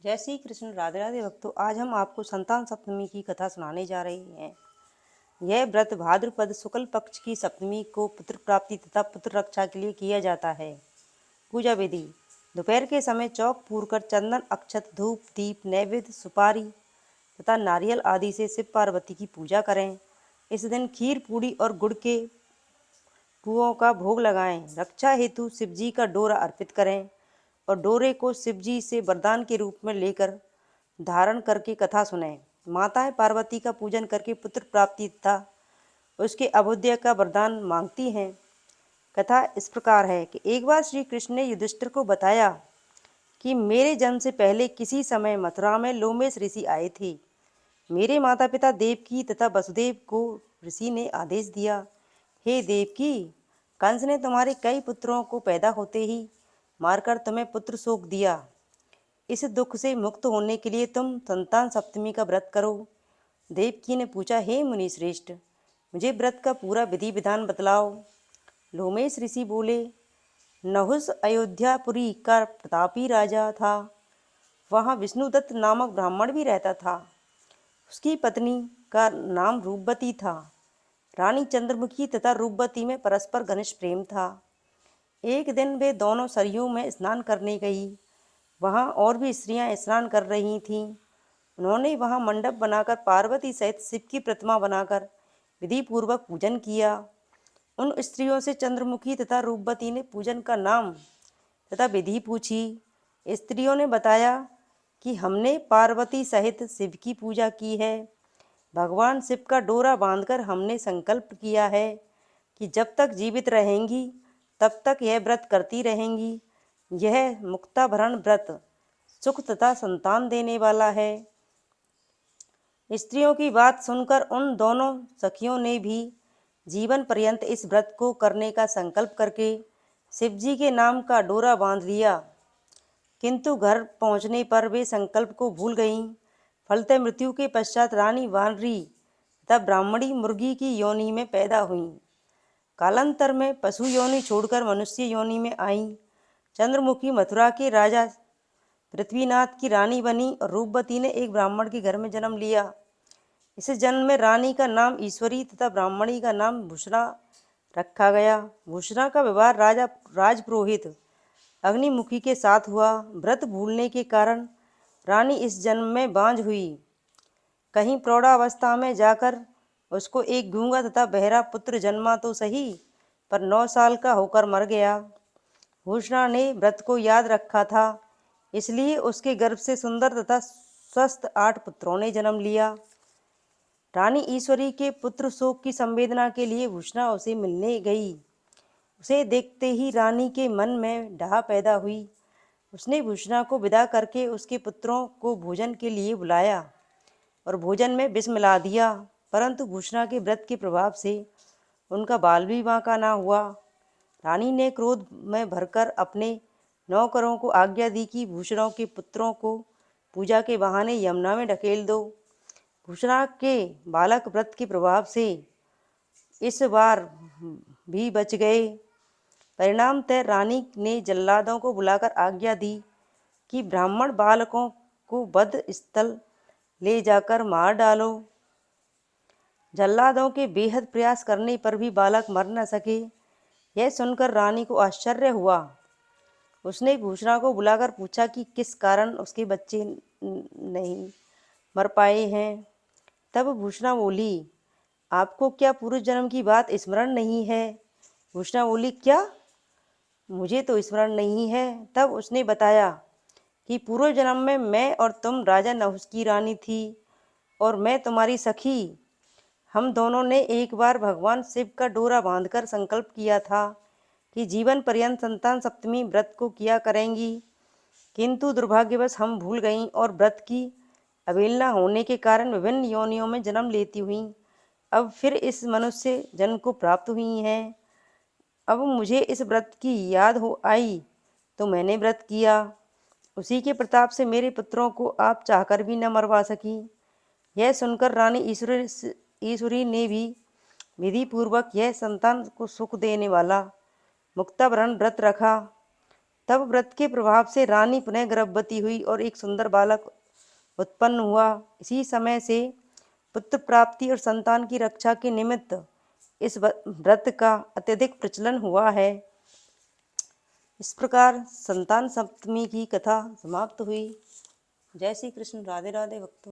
जय श्री कृष्ण। राधे राधे भक्तों, आज हम आपको संतान सप्तमी की कथा सुनाने जा रहे हैं। यह व्रत भाद्रपद शुक्ल पक्ष की सप्तमी को पुत्र प्राप्ति तथा पुत्र रक्षा के लिए किया जाता है। पूजा विधि: दोपहर के समय चौक पूरकर चंदन, अक्षत, धूप, दीप, नैवेद्य, सुपारी तथा नारियल आदि से शिव पार्वती की पूजा करें। इस दिन खीर, पूड़ी और गुड़ के पुओं का भोग लगाएं। रक्षा हेतु शिवजी का डोरा अर्पित करें और डोरे को शिवजी से वरदान के रूप में लेकर धारण करके कथा सुनें। माताएं पार्वती का पूजन करके पुत्र प्राप्ति तथा उसके अभ्युदय का वरदान मांगती हैं। कथा इस प्रकार है कि एक बार श्री कृष्ण ने युधिष्ठिर को बताया कि मेरे जन्म से पहले किसी समय मथुरा में लोमेश ऋषि आए थे। मेरे माता पिता देवकी तथा वसुदेव को ऋषि ने आदेश दिया, हे देवकी, कंस ने तुम्हारे कई पुत्रों को पैदा होते ही मारकर तुम्हें पुत्र शोक दिया। इस दुख से मुक्त होने के लिए तुम संतान सप्तमी का व्रत करो। देवकी ने पूछा, हे मुनि श्रेष्ठ, मुझे व्रत का पूरा विधि विधान बतलाओ। लोमेश ऋषि बोले, नहुष अयोध्यापुरी का प्रतापी राजा था। वहाँ विष्णुदत्त नामक ब्राह्मण भी रहता था। उसकी पत्नी का नाम रूपवती था। रानी चंद्रमुखी तथा रूपवती में परस्पर घनिष्ठ प्रेम था। एक दिन वे दोनों सरयू में स्नान करने गई। वहाँ और भी स्त्रियां स्नान कर रही थीं। उन्होंने वहाँ मंडप बनाकर पार्वती सहित शिव की प्रतिमा बनाकर विधि पूर्वक पूजन किया। उन स्त्रियों से चंद्रमुखी तथा रूपवती ने पूजन का नाम तथा विधि पूछी। स्त्रियों ने बताया कि हमने पार्वती सहित शिव की पूजा की है। भगवान शिव का डोरा बांधकर हमने संकल्प किया है कि जब तक जीवित रहेंगी तब तक यह व्रत करती रहेंगी। यह मुक्ताभरण व्रत सुख तथा संतान देने वाला है। स्त्रियों की बात सुनकर उन दोनों सखियों ने भी जीवन पर्यंत इस व्रत को करने का संकल्प करके शिवजी के नाम का डोरा बांध लिया। किंतु घर पहुंचने पर वे संकल्प को भूल गईं। फलतः मृत्यु के पश्चात रानी वानरी तथा ब्राह्मणी मुर्गी की योनि में पैदा हुईं। कालांतर में पशु योनि छोड़कर मनुष्य योनि में आईं। चंद्रमुखी मथुरा के राजा पृथ्वीनाथ की रानी बनी और रूपवती ने एक ब्राह्मण के घर में जन्म लिया। इस जन्म में रानी का नाम ईश्वरी तथा ब्राह्मणी का नाम भूषणा रखा गया। भूषणा का विवाह राजपुरोहित अग्निमुखी के साथ हुआ। व्रत भूलने के कारण रानी इस जन्म में बांझ हुई। कहीं प्रौढ़ावस्था में जाकर उसको एक गूंगा तथा बहरा पुत्र जन्मा तो सही, पर 9 साल का होकर मर गया। भूषणा ने व्रत को याद रखा था, इसलिए उसके गर्भ से सुंदर तथा स्वस्थ 8 पुत्रों ने जन्म लिया। रानी ईश्वरी के पुत्र शोक की संवेदना के लिए भूषणा उसे मिलने गई। उसे देखते ही रानी के मन में डाह पैदा हुई। उसने भूषणा को विदा करके उसके पुत्रों को भोजन के लिए बुलाया और भोजन में विष मिला दिया, परंतु भूषणा के व्रत के प्रभाव से उनका बाल भी बांका ना हुआ। रानी ने क्रोध में भरकर अपने नौकरों को आज्ञा दी कि भूषणा के पुत्रों को पूजा के बहाने यमुना में ढकेल दो। भूषणा के बालक व्रत के प्रभाव से इस बार भी बच गए। परिणामतः रानी ने जल्लादों को बुलाकर आज्ञा दी कि ब्राह्मण बालकों को वध स्थल ले जाकर मार डालो। जल्लादों के बेहद प्रयास करने पर भी बालक मर न सके। यह सुनकर रानी को आश्चर्य हुआ। उसने भूषणा को बुलाकर पूछा कि किस कारण उसके बच्चे नहीं मर पाए हैं। तब भूषणा बोली, आपको क्या पूर्व जन्म की बात स्मरण नहीं है? भूषणा बोली, क्या? मुझे तो स्मरण नहीं है। तब उसने बताया कि पूर्व जन्म में मैं और तुम राजा नहुष की रानी थी और मैं तुम्हारी सखी। हम दोनों ने एक बार भगवान शिव का डोरा बांधकर संकल्प किया था कि जीवन पर्यंत संतान सप्तमी व्रत को किया करेंगी, किंतु दुर्भाग्यवश हम भूल गईं और व्रत की अवहेलना होने के कारण विभिन्न योनियों में जन्म लेती हुई अब फिर इस मनुष्य जन्म को प्राप्त हुई हैं। अब मुझे इस व्रत की याद हो आई तो मैंने व्रत किया। उसी के प्रताप से मेरे पुत्रों को आप चाहकर भी न मरवा सकी। यह सुनकर रानी ईश्वरी ने भी विधि पूर्वक यह संतान को सुख देने वाला मुक्ताभरण व्रत रखा। तब व्रत के प्रभाव से रानी पुनः गर्भवती हुई और एक सुंदर बालक उत्पन्न हुआ। इसी समय से पुत्र प्राप्ति और संतान की रक्षा के निमित्त इस व्रत का अत्यधिक प्रचलन हुआ है। इस प्रकार संतान सप्तमी की कथा समाप्त हुई। जय श्री कृष्ण। राधे राधे भक्तों।